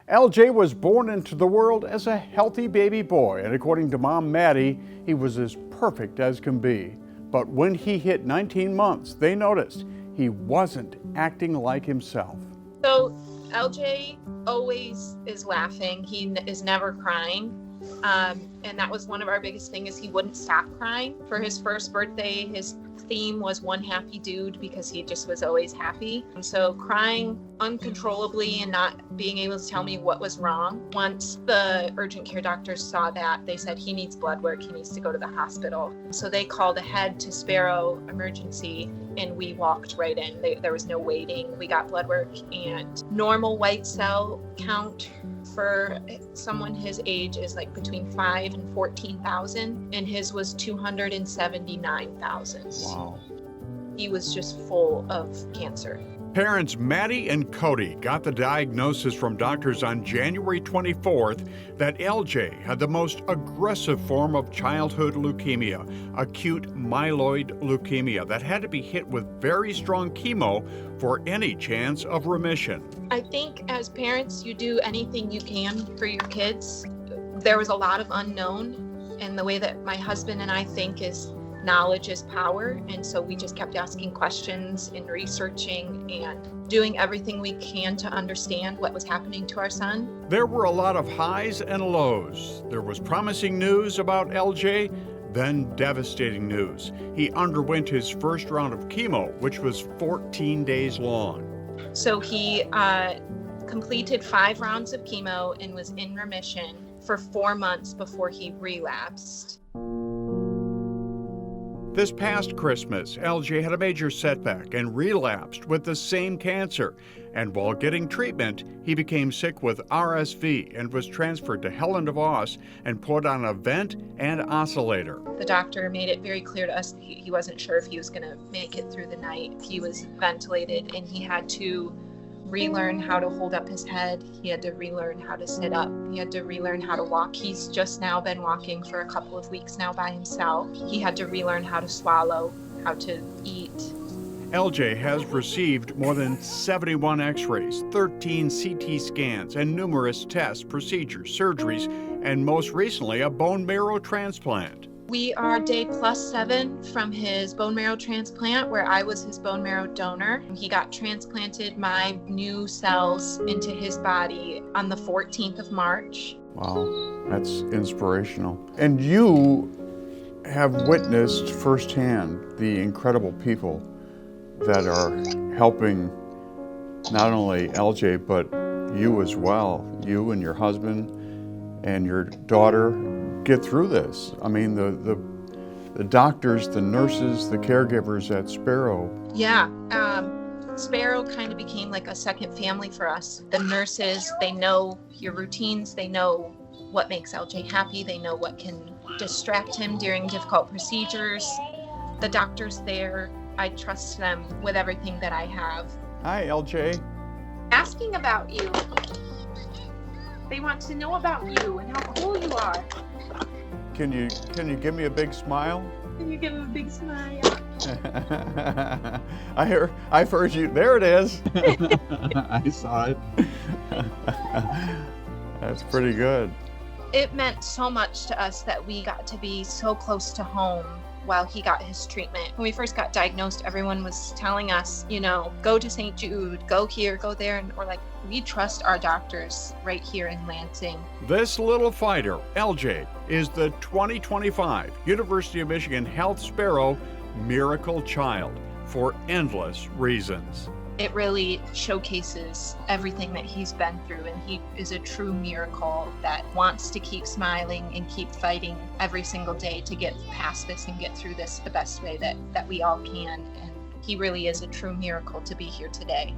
LJ was born into the world as a healthy baby boy, and according to mom Maddie, he was as perfect as can be. But when he hit 19 months, they noticed he wasn't acting like himself. So LJ always is laughing. He is never crying. And that was one of our biggest things, is he wouldn't stop crying. For his first birthday, his theme was one happy dude, because he just was always happy. And so crying uncontrollably and not being able to tell me what was wrong. Once the urgent care doctors saw that, they said he needs blood work, he needs to go to the hospital. So they called ahead to Sparrow Emergency, and we walked right in. There was no waiting. We got blood work, and normal white cell count for someone his age is like between 5 and 14,000, and his was 279,000. Wow. He was just full of cancer. Parents Maddie and Cody got the diagnosis from doctors on January 24th that LJ had the most aggressive form of childhood leukemia, acute myeloid leukemia, that had to be hit with very strong chemo for any chance of remission. I think as parents, you do anything you can for your kids. There was a lot of unknown, and the way that my husband and I think is knowledge is power, and so we just kept asking questions and researching and doing everything we can to understand what was happening to our son. There were a lot of highs and lows. There was promising news about LJ, then devastating news. He underwent his first round of chemo, which was 14 days long. So he completed 5 rounds of chemo and was in remission for 4 months before he relapsed. This past Christmas, LJ had a major setback and relapsed with the same cancer. And while getting treatment, he became sick with RSV and was transferred to Helen DeVos and put on a vent and oscillator. The doctor made it very clear to us that he wasn't sure if he was going to make it through the night. He was ventilated, and he had to relearn how to hold up his head. He had to relearn how to sit up. He had to relearn how to walk. He's just now been walking for a couple of weeks now by himself. He had to relearn how to swallow, how to eat. LJ has received more than 71 x-rays, 13 CT scans, and numerous tests, procedures, surgeries, and most recently a bone marrow transplant. We are day +7 from his bone marrow transplant, where I was his bone marrow donor. He got transplanted my new cells into his body on the 14th of March. Wow, that's inspirational. And you have witnessed firsthand the incredible people that are helping not only LJ, but you as well, you and your husband and your daughter, get through this. I mean, the doctors, the nurses, the caregivers at Sparrow. Yeah, Sparrow kind of became like a second family for us. The nurses, they know your routines, they know what makes LJ happy, they know what can distract him during difficult procedures. The doctors there, I trust them with everything that I have. Hi, LJ. Asking about you. They want to know about you and how cool you are. Can you give me a big smile? Can you give him a big smile? I've heard you. There it is. I saw it. That's pretty good. It meant so much to us that we got to be so close to home while he got his treatment. When we first got diagnosed, everyone was telling us, go to St. Jude, go here, go there. And we're like, we trust our doctors right here in Lansing. This little fighter, LJ, is the 2025 University of Michigan Health Sparrow Miracle Child for endless reasons. It really showcases everything that he's been through, and he is a true miracle that wants to keep smiling and keep fighting every single day to get past this and get through this the best way that we all can. And he really is a true miracle to be here today.